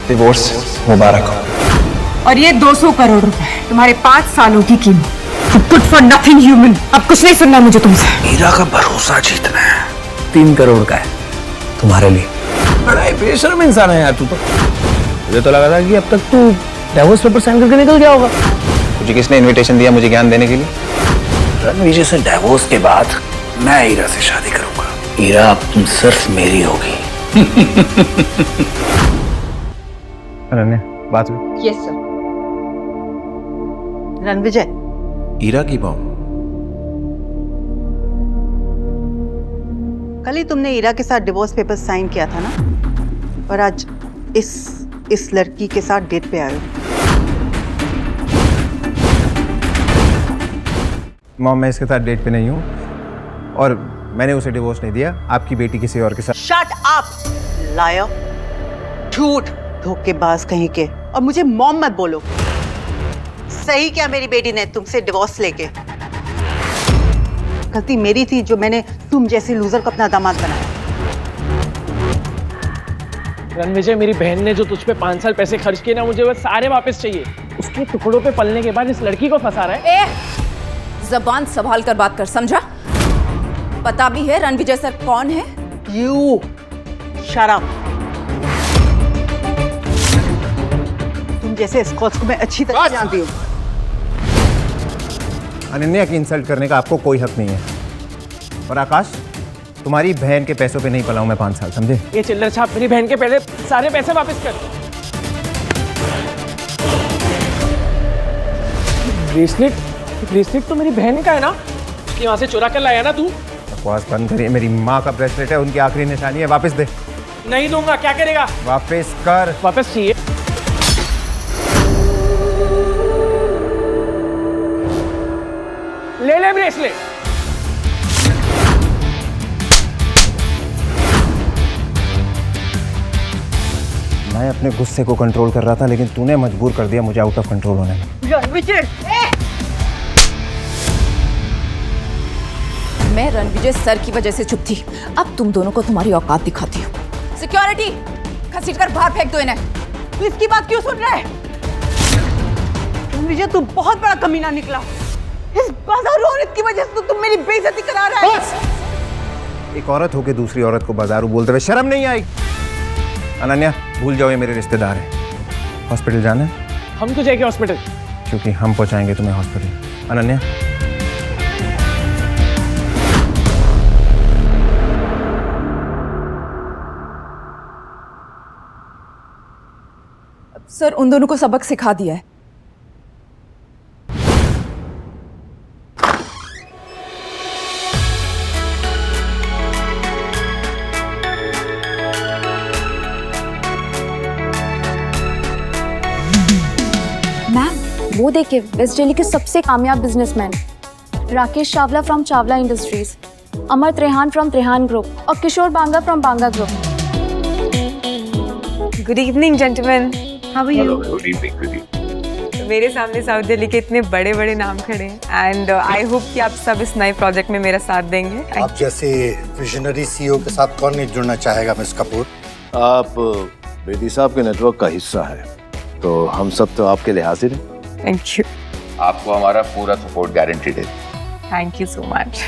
Divorce मुबारक हो। और ये 200 करोड़ रुपए तुम्हारे 5 सालों की कीमत। Good for nothing human. अब कुछ नहीं सुनना मुझे तुमसे। हीरा का भरोसा जीतना है। 3 करोड़ का है तुम्हारे लिए। बड़ा ही बेशर्म इंसान है यार तू तो। मुझे तो लगा था कि अब तक तू डिवोर्स पेपर साइन करके निकल गया होगा। तुझे किसने इनविटेशन दिया मुझे ज्ञान देने के लिए? रणविजय से डिवोर्स के बाद मैं हीरा से शादी करूंगा। हीरा अब तुम सिर्फ मेरी होगी। अनन्या बात हुई? Yes sir. रणविजय, हीरा की बहू कल ही तुमने ईरा के साथ डिवोर्स पेपर साइन किया था ना, और आज इस लड़की के साथ डेट पे आए हो। मॉम मैं इसके साथ डेट पे नहीं हूँ और मैंने उसे डिवोर्स नहीं दिया। आपकी बेटी किसी और के साथ। शट अप लायर, झूठ, धोखेबाज कहीं के। और मुझे मॉम मत बोलो। सही क्या मेरी बेटी ने तुमसे डिवोर्स लेके? गलती मेरी थी जो मैंने तुम जैसी लूजर को अपना दामाद बनाया। रणविजय, मेरी बहन ने जो तुझ पे 5 साल पैसे खर्च किए ना, मुझे वो सारे वापस चाहिए। उसके टुकड़ों पे पलने के बाद इस लड़की को फंसा रहा है। जबान संभाल कर बात कर, समझा? पता भी है रणविजय सर कौन है? You shut up. तुम जैसे स्कॉट्स को मैं अच्छी तरह जानती हूँ। अनन्या की इंसल्ट करने का आपको कोई हक नहीं है। और आकाश, तुम्हारी बहन के पैसों पे नहीं पला हूं मैं 5 साल, समझे? ये चिल्लर छाप मेरी बहन के पहले सारे पैसे वापस कर। ब्रेसलेट तो मेरी बहन का है ना? उसकी वहां से चुरा कर लाया ना तू? बकवास बंद करिए। मेरी माँ का ब्रेसलेट है, उनकी आखिरी निशानी है। वापस दे। नहीं दूंगा। क्या करेगा? वापस कर। वापस चाहिए। ले ब्रेसलेट। मैं अपने गुस्से को कंट्रोल कर रहा था लेकिन तूने मजबूर कर दिया मुझे आउट ऑफ कंट्रोल होने में। मैं रणविजय सर की वजह से चुप थी। अब तुम दोनों को तुम्हारी औकात दिखाती हूँ। सिक्योरिटी, घसीट कर बाहर फेंक दो इन्हें। तू इसकी बात क्यों सुन रहा है? विजय, तू बहुत बड़ा कमीना निकला। इस बाजारू औरत की वजह से तो तुम मेरी बेइज्जती करा रहा है। एक औरत होके दूसरी औरत को बाजारू बोलते हुए शर्म नहीं आई? अनन्या भूल जाओ, ये मेरे रिश्तेदार हैं। हॉस्पिटल जाना है? हम तो जाएंगे हॉस्पिटल। क्योंकि हम पहुंचाएंगे तुम्हें हॉस्पिटल। अनन्या सर उन दोनों को सबक सिखा दिया है। वो देखिए, वेस्ट दिल्ली के सबसे कामयाब businessman Rakesh Chawla from Chawla industries, Amar Trehan from Trehan group और Kishore Banga from Banga group. Good evening gentleman, how are you? Good evening. मेरे सामने साउथ दिल्ली के इतने बड़े बड़े नाम खड़े हैं एंड आई होप कि आप सब इस नए प्रोजेक्ट में मेरा साथ देंगे। आप जैसे विजनरी सीईओ के साथ कौन नहीं जुड़ना चाहेगा मिस कपूर? आप बेदी साहब के नेटवर्क का हिस्सा है तो हम सब तो आपके लिए हाजिर हैं। Thank you. आपको हमारा पूरा सपोर्ट गारंटीड है। Thank you so much.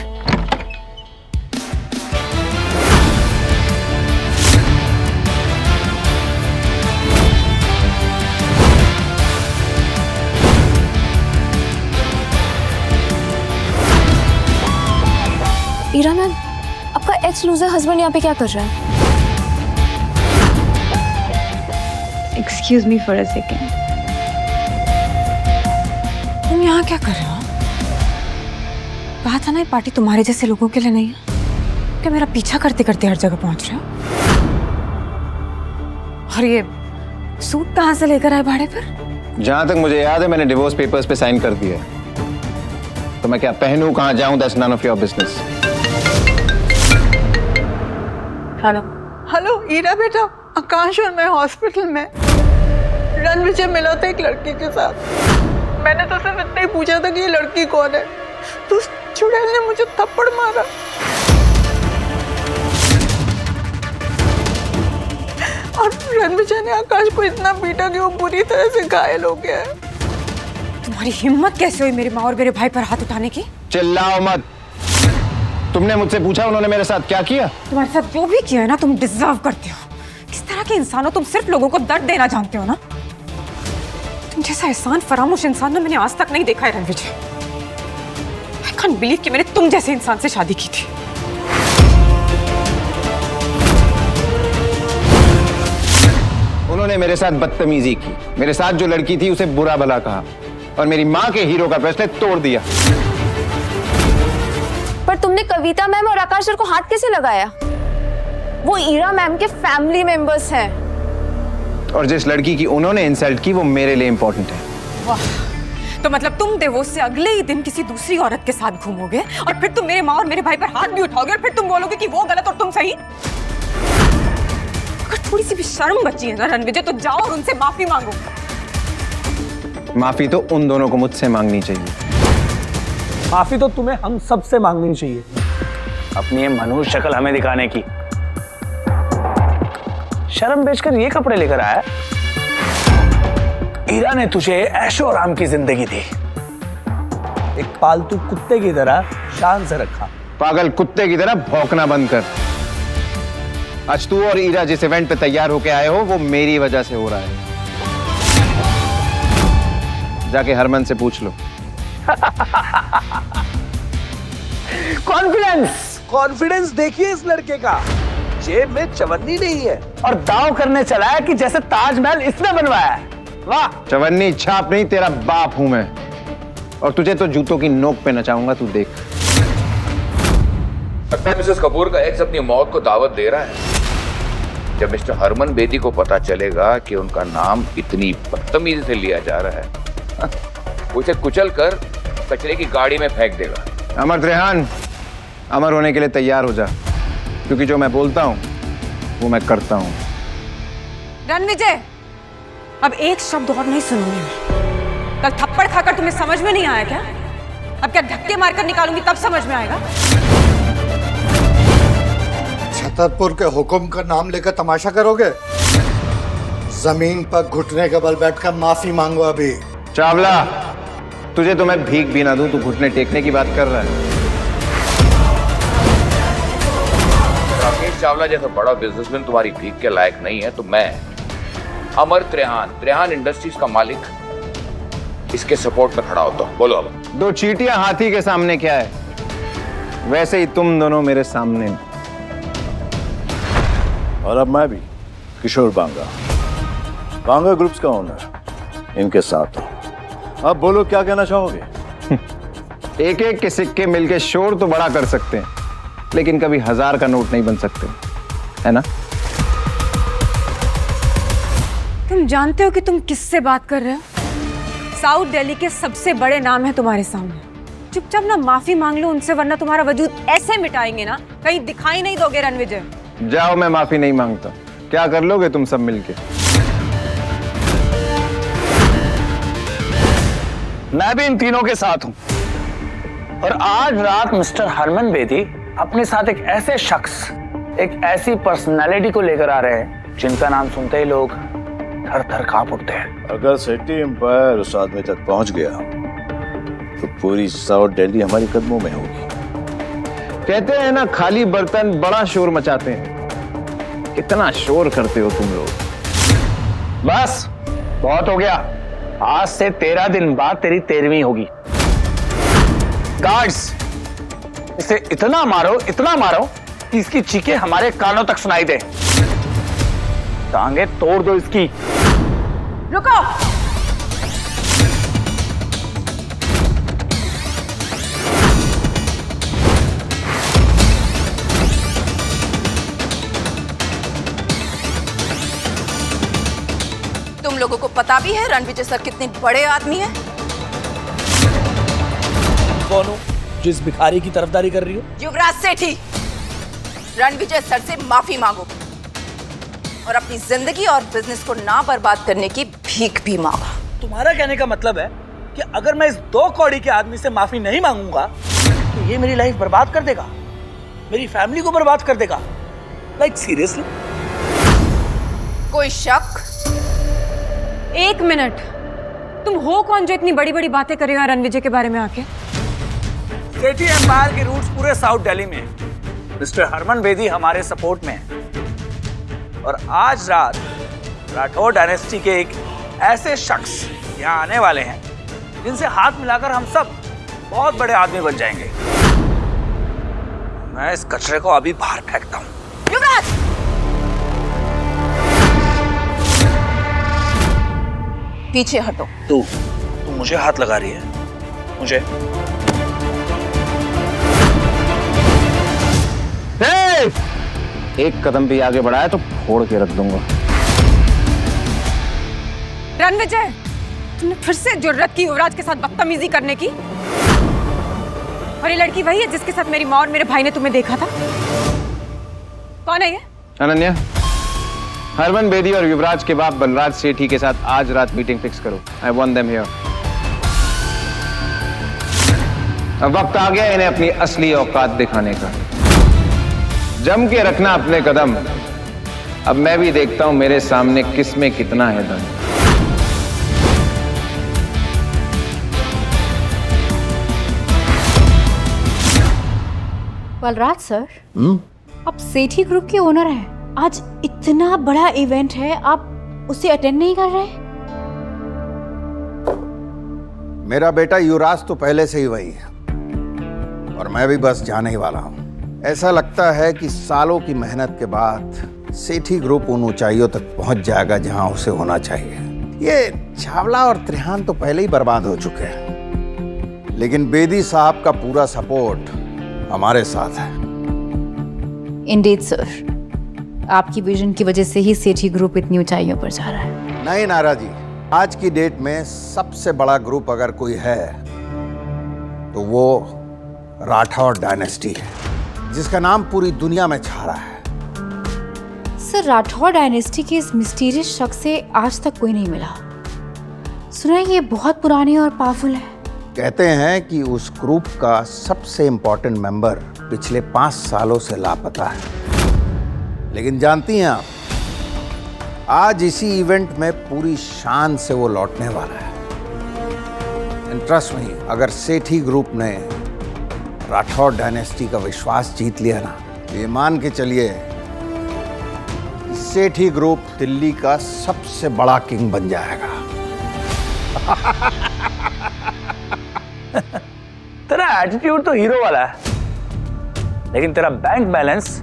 Ira ma'am, आपका एक्स लूजर हस्बैंड यहाँ पे क्या कर रहा है? Excuse me for a second. तुम यहाँ क्या कर रहे हो? कहा था ना ये पार्टी तुम्हारे जैसे लोगों के लिए नहीं है। क्या मेरा पीछा करते करते हर जगह पहुंच रहे हो? और ये सूट कहाँ से लेकर आए भाड़े पर? जहां तक मुझे याद है मैंने डिवोर्स पेपर्स पे साइन कर दिया है। तो मैं क्या पहनूं, कहां जाऊं, that's none of your business. Hello Ira बेटा, आकाश और मैं हॉस्पिटल में। रणविजय मिला था एक लड़की के साथ। मैंने तो सिर्फ इतना ही पूछा था कि ये लड़की कौन है, तो उस चुड़ैल ने मुझे थप्पड़ मारा। और रणविजय ने आकाश को इतना पीटा कि वो बुरी तरह से घायल हो गया है। तुम्हारी हिम्मत कैसे हुई मेरी माँ और मेरे भाई पर हाथ उठाने की? चिल्लाओ मत। तुमने मुझसे पूछा उन्होंने मेरे साथ क्या किया? तुम्हारे साथ जो भी किया है ना, तुम डिजर्व करते हो। किस तरह के इंसान हो तुम? सिर्फ लोगों को दर्द देना जानते हो ना। तुम जैसा एहसान फरामोश इंसान ना मैंने आज तक नहीं देखा है रणविजय। आई कांट बिलीव कि मैंने तुम जैसे इंसान से शादी की थी। उन्होंने मेरे साथ बदतमीजी की, मेरे साथ जो लड़की थी उसे बुरा भला कहा और मेरी माँ के हीरो का फैसले तोड़ दिया। पर तुमने कविता मैम और आकाश सर को हाथ कैसे लगाया? वो ईरा मैम के फैमिली मेंबर्स हैं। और जिस लड़की की उन्होंने इंसल्ट की वो मेरे लिए इंपॉर्टेंट है। वाह, तो मतलब तुम डिवोर्स से अगले ही दिन किसी दूसरी औरत के साथ घूमोगे और फिर तुम मेरे माँ और मेरे भाई पर हाथ भी उठाओगे और फिर तुम बोलोगे कि वो गलत और तुम सही? अगर थोड़ी सी भी शर्म बची है ना रणविजय, तो जाओ और उनसे माफी मांगो। माफी तो उन दोनों को मुझसे मांगनी चाहिए। माफी तो तुम्हें हम सब से मांगनी चाहिए। अपनी ये मनुष्य शक्ल हमें दिखाने की। शर्म बेचकर ये कपड़े लेकर आया। ईरा ने तुझे ऐशो आराम की जिंदगी दी, एक पालतू कुत्ते की तरह शान से रखा। पागल कुत्ते की तरह भौंकना बंद कर। आज तू और ईरा जिस इवेंट पे तैयार होके आए हो वो मेरी वजह से हो रहा है। जाके हरमन से पूछ लो। कॉन्फिडेंस देखिए इस लड़के का। जेब में चवन्नी नहीं है और दाव करने चला है कि जैसे ताजमहल इसने बनवाया है। वाह! चवन्नी छाप नहीं, तेरा बाप हूं मैं। और तुझे तो जूतों की नोक पे नचाऊंगा, तू देख। लगता है मिसेस कपूर का एक्स अपनी मौत को दावत दे रहा है। जब मिस्टर हरमन बेदी को पता चलेगा कि उनका नाम इतनी बदतमीजी से लिया जा रहा है, उसे कुचल कर कचरे की गाड़ी में फेंक देगा। अमर त्रेहान, अमर होने के लिए तैयार हो जा, क्योंकि जो मैं बोलता हूं वो मैं करता हूं। रणविजय, अब एक शब्द और नहीं सुनूंगी मैं। कल थप्पड़ खाकर तुम्हें समझ में नहीं आया क्या? अब क्या धक्के मारकर निकालूंगी तब समझ में आएगा? छतरपुर के हुक्म का नाम लेकर तमाशा करोगे? जमीन पर घुटने के बल बैठकर माफी मांगो अभी। चावला, तुझे तो मैं भीख भी ना दूं, तू घुटने टेकने की बात कर रहा है। राकेश चावला जैसा बड़ा बिजनेसमैन तुम्हारी भीख के लायक नहीं है, तो मैं अमर त्रेहान इंडस्ट्रीज का मालिक इसके सपोर्ट में खड़ा होता हूं। बोलो अब। दो चींटियां हाथी के सामने क्या है, वैसे ही तुम दोनों मेरे सामने। और अब मैं भी किशोर बांगा ग्रुप्स का ओनर इनके साथ हूं। अब बोलो क्या कहना चाहोगे? एक एक के सिक्के मिलके शोर तो बड़ा कर सकते हैं, लेकिन कभी 1000 का नोट नहीं बन सकते, है ना? तुम जानते हो कि तुम किससे बात कर रहे हो? साउथ दिल्ली के सबसे बड़े नाम है तुम्हारे सामने। चुपचाप ना माफी मांग लो उनसे, वरना तुम्हारा वजूद ऐसे मिटाएंगे ना, कहीं दिखाई नहीं दोगे रणविजय। जाओ, मैं माफी नहीं मांगता। क्या कर लोगे तुम सब मिलके? मैं भी इन तीनों के साथ हूं। और आज रात मिस्टर हरमन बेदी अपने साथ एक ऐसे शख्स, एक ऐसी पर्सनालिटी को लेकर आ रहे हैं जिनका नाम सुनते ही लोग थर थर कांप उठते हैं। अगर सिटी एम्पायर उस आदमी तक पहुंच गया तो पूरी साउथ दिल्ली हमारे कदमों में होगी। कहते हैं ना, खाली बर्तन बड़ा शोर मचाते हैं। कितना शोर करते हो तुम लोग। बस बहुत हो गया। आज से 13 दिन बाद तेरी 13वीं होगी। गार्ड्स, इसे इतना मारो कि इसकी चीखें हमारे कानों तक सुनाई दे। टांगे तोड़ दो इसकी। रुको। तुम लोगों को पता भी है रणविजय सर कितने बड़े आदमी हैं? कौन हो जिस भिखारी की तरफदारी कर रही हो? युवराज सेठी। रणविजय सर से माफी मांगो और अपनी जिंदगी और बिजनेस को ना बर्बाद करने की भीख भी मांगो। तुम्हारा कहने का मतलब है कि अगर मैं इस 2 कौड़ी के आदमी से माफी नहीं मांगूंगा तो ये मेरी लाइफ बर्बाद कर देगा, मेरी फैमिली को बर्बाद कर देगा। Like seriously? कोई शक? एक मिनट, तुम हो कौन जो इतनी बड़ी बड़ी बातें करेगा रणविजय के बारे में आके? सेठी एम्पायर के रूट्स पूरे साउथ दिल्ली में हैं। मिस्टर हरमन बेदी हमारे सपोर्ट में है और आज रात राठौर डायनेस्टी के एक ऐसे शख्स यहाँ आने वाले हैं जिनसे हाथ मिलाकर हम सब बहुत बड़े आदमी बन जाएंगे। मैं इस कचरे को अभी बाहर फेंकता हूँ। युवराज! पीछे हटो। तू मुझे हाथ लगा रही है? मुझे? एक कदम भी आगे बढ़ाया तो फोड़ के रख दूंगा। रणविजय, तुमने फिर से जुर्रत की युवराज के साथ बदतमीजी करने की? और ये लड़की वही है जिसके साथ मेरी माँ और मेरे भाई ने तुम्हें देखा था? कौन है ये? अनन्या, हरमन बेदी और युवराज के बाप बलराज सेठी के साथ आज रात मीटिंग फिक्स करो। I want them here. अब वक्त आ गया इन्हें अपनी असली औकात दिखाने का। जम के रखना अपने कदम। अब मैं भी देखता हूं मेरे सामने किसमें कितना है दम। बलराज सर, आप सेठी ग्रुप के ओनर हैं। आज इतना बड़ा इवेंट है, आप उसे अटेंड नहीं कर रहे? मेरा बेटा युवराज तो पहले से ही वही है और मैं भी बस जाने ही वाला हूँ। ऐसा लगता है कि सालों की मेहनत के बाद सेठी ग्रुप उन ऊंचाइयों तक पहुंच जाएगा जहां उसे होना चाहिए। ये चावला और त्रिहान तो पहले ही बर्बाद हो चुके हैं, लेकिन बेदी साहब का पूरा सपोर्ट हमारे साथ है। इंडीड सर, आपकी विजन की वजह से ही सेठी ग्रुप इतनी ऊंचाइयों पर जा रहा है। नहीं नारा जी, आज की डेट में सबसे बड़ा ग्रुप अगर कोई है तो वो राठौर डायनेस्टी है, जिसका नाम पूरी दुनिया में छा रहा है। सर, राठौर डायनेस्टी के इस मिस्टीरियस शख्स से आज तक कोई नहीं मिला। सुना है ये बहुत पुराने और पावरफुल है। कहते हैं कि उस ग्रुप का सबसे इंपॉर्टेंट मेंबर पिछले 5 सालों से लापता है। लेकिन जानती हैं आप, आज इसी इवेंट में पूरी शान से वो लौटने वाला है। एंड ट्रस्ट मी, अगर सेठी ग्रुप ने राठौर डायनेस्टी का विश्वास जीत लिया ना, ये मान के चलिए कि सेठी ग्रुप दिल्ली का सबसे बड़ा किंग बन जाएगा। तेरा एटीट्यूड तो हीरो वाला है, लेकिन तेरा बैंक बैलेंस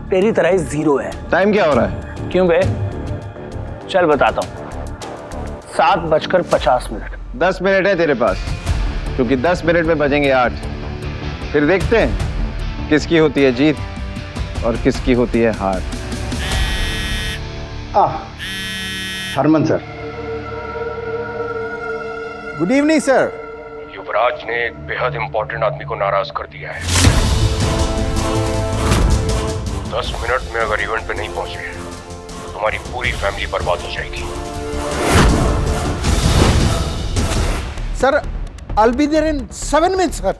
तेरी तरह ही 0 है। टाइम क्या हो रहा है? क्यों बे? चल बताता हूँ। 7:50। 10 मिनट है तेरे पास, क्योंकि 10 मिनट में बजेंगे 8। फिर देखते हैं किसकी होती है जीत और किसकी होती है हार। Harman sir, good evening sir. Yuvraj ने एक बेहद इंपॉर्टेंट आदमी को नाराज कर दिया है। 10 मिनट में अगर इवेंट पे नहीं पहुंचे तो तुम्हारी पूरी फैमिली बर्बाद हो जाएगी। Sir, I'll be there in 7 minutes sir.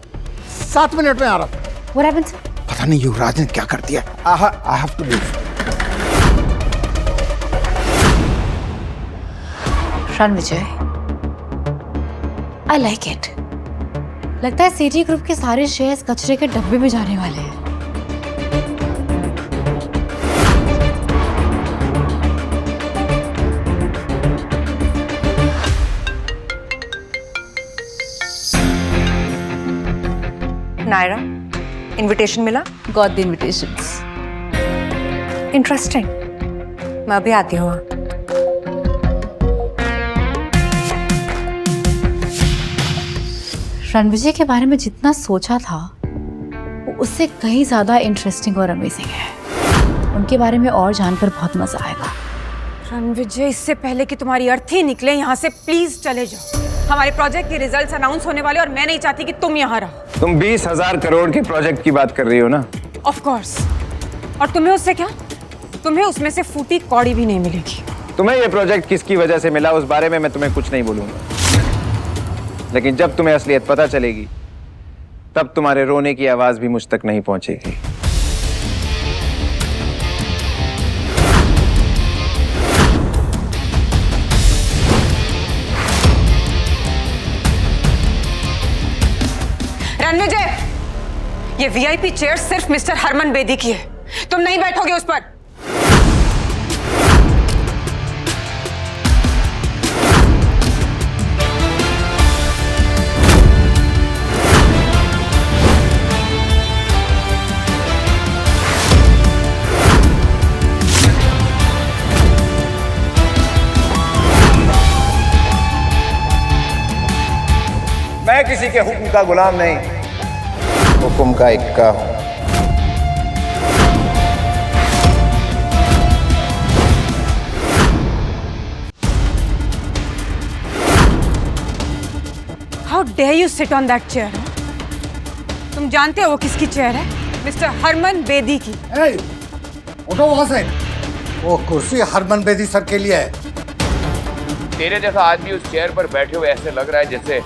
7 minute में आ रहा था। What happened, sir? पता नहीं युवराज ने क्या कर दिया। I have to leave। Ranvijay, I like it। लगता है सेठी ग्रुप के सारे शेयर्स कचरे के डब्बे में जाने वाले हैं। नायरा, इनविटेशन मिला? Got the invitations। इंटरेस्टिंग। मैं अभी आती हूँ। रणविजय के बारे में जितना सोचा था वो उससे कहीं ज्यादा इंटरेस्टिंग और अमेजिंग है। उनके बारे में और जानकर बहुत मजा आएगा। रणविजय, इससे पहले कि तुम्हारी अर्थी निकले यहाँ से प्लीज चले जाओ। हमारे प्रोजेक्ट के रिजल्ट्स अनाउंस होने वाले और मैं नहीं चाहती कि तुम यहाँ रहो। तुम 20,000 करोड़ के प्रोजेक्ट की बात कर रही हो ना? Of course. और तुम्हें उससे क्या? तुम्हें उसमें से फूटी कौड़ी भी नहीं मिलेगी। तुम्हें ये प्रोजेक्ट किसकी वजह से मिला उस बारे में मैं तुम्हें कुछ नहीं बोलूंगा, लेकिन जब तुम्हें असलियत पता चलेगी तब तुम्हारे रोने की आवाज भी मुझ तक नहीं पहुंचेगी। ये वीआईपी चेयर सिर्फ मिस्टर हरमन बेदी की है, तुम नहीं बैठोगे उस पर। मैं किसी के हुक्म का गुलाम नहीं, हुक्म का इक्का हूं। How dare you sit on that chair? तुम जानते हो वो किसकी चेयर है? मिस्टर हरमन बेदी की। उठो वहां से। वो कुर्सी हरमन बेदी सर के लिए है। तेरे जैसा आदमी उस चेयर पर बैठे हुए ऐसे लग रहा है जैसे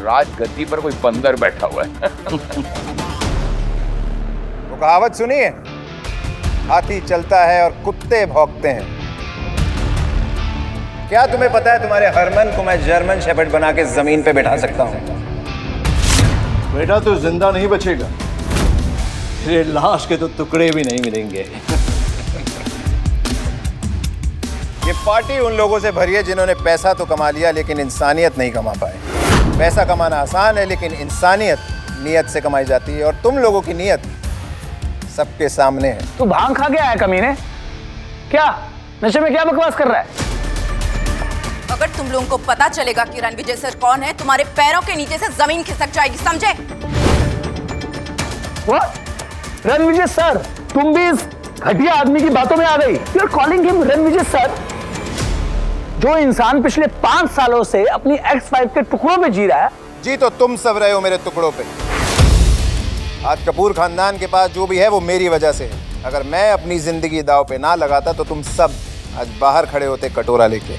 राजगद्दी पर कोई बंदर बैठा हुआ है। वो कहावत सुनिए, हाथी चलता है और कुत्ते भौंकते हैं। क्या तुम्हें पता है तुम्हारे हरमन को मैं जर्मन शेफर्ड बना के जमीन पे बैठा सकता हूं? बेटा तो जिंदा नहीं बचेगा, तेरे लाश के तो टुकड़े भी नहीं मिलेंगे। ये पार्टी उन लोगों से भरी है जिन्होंने पैसा तो कमा लिया लेकिन इंसानियत नहीं कमा पाए। पैसा कमाना आसान है लेकिन इंसानियत नियत से कमाई जाती है, और तुम लोगों की नियत सबके सामने है। तू भांग खा गया है कमीने? क्या नशे में क्या बकवास कर रहा है? अगर तुम लोगों को पता चलेगा कि रणविजय सर कौन है, तुम्हारे पैरों के नीचे से जमीन खिसक जाएगी, समझे? रणविजय सर, तुम भी इस घटिया आदमी की बातों में आ गई। You are calling him Ranvijay sir? जो इंसान पिछले 5 सालों से अपनी एक्स-वाइफ के टुकड़ों पे जी रहा है। जी तो तुम सब रहे हो मेरे टुकड़ों पे। आज कपूर खानदान के पास जो भी है वो मेरी वजह से है। अगर मैं अपनी जिंदगी दांव पे ना लगाता तो तुम सब आज बाहर खड़े होते कटोरा लेके।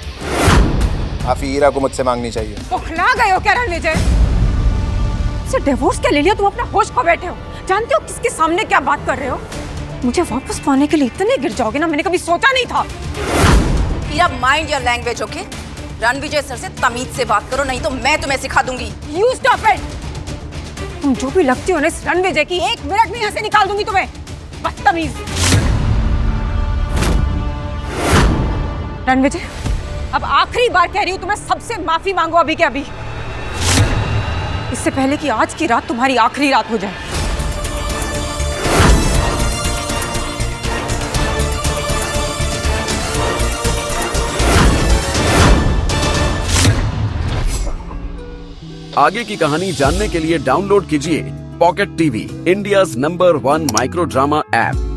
माफी ईरा को मुझसे मांगनी चाहिए। बौखला गए हो क्या रणविजय? से डिवोर्स क्या ले लिया? तुम अपना होश खो बैठे हो। जानते हो किसके सामने क्या बात कर रहे हो? मुझे वापस पाने के लिए इतने गिर जाओगे ना, मैंने कभी सोचा नहीं था। Ira, mind your language, okay? Ranvijay sir से तमीज से बात करो, नहीं तो मैं तुम्हें सिखा दूंगी। You stop it! तुम जो भी लगती हो ना इस रणविजय की, 1 मिनट में यहाँ से निकाल दूंगी तुम्हें। बदतमीज। रणविजय, अब आखिरी बार कह रही हूँ तुम्हें, सबसे माफी मांगो अभी के अभी, इससे पहले कि आज की रात तुम्हारी आखिरी रात हो जाए। आगे की कहानी जानने के लिए डाउनलोड कीजिए pocket TV, India's number 1 micro drama app.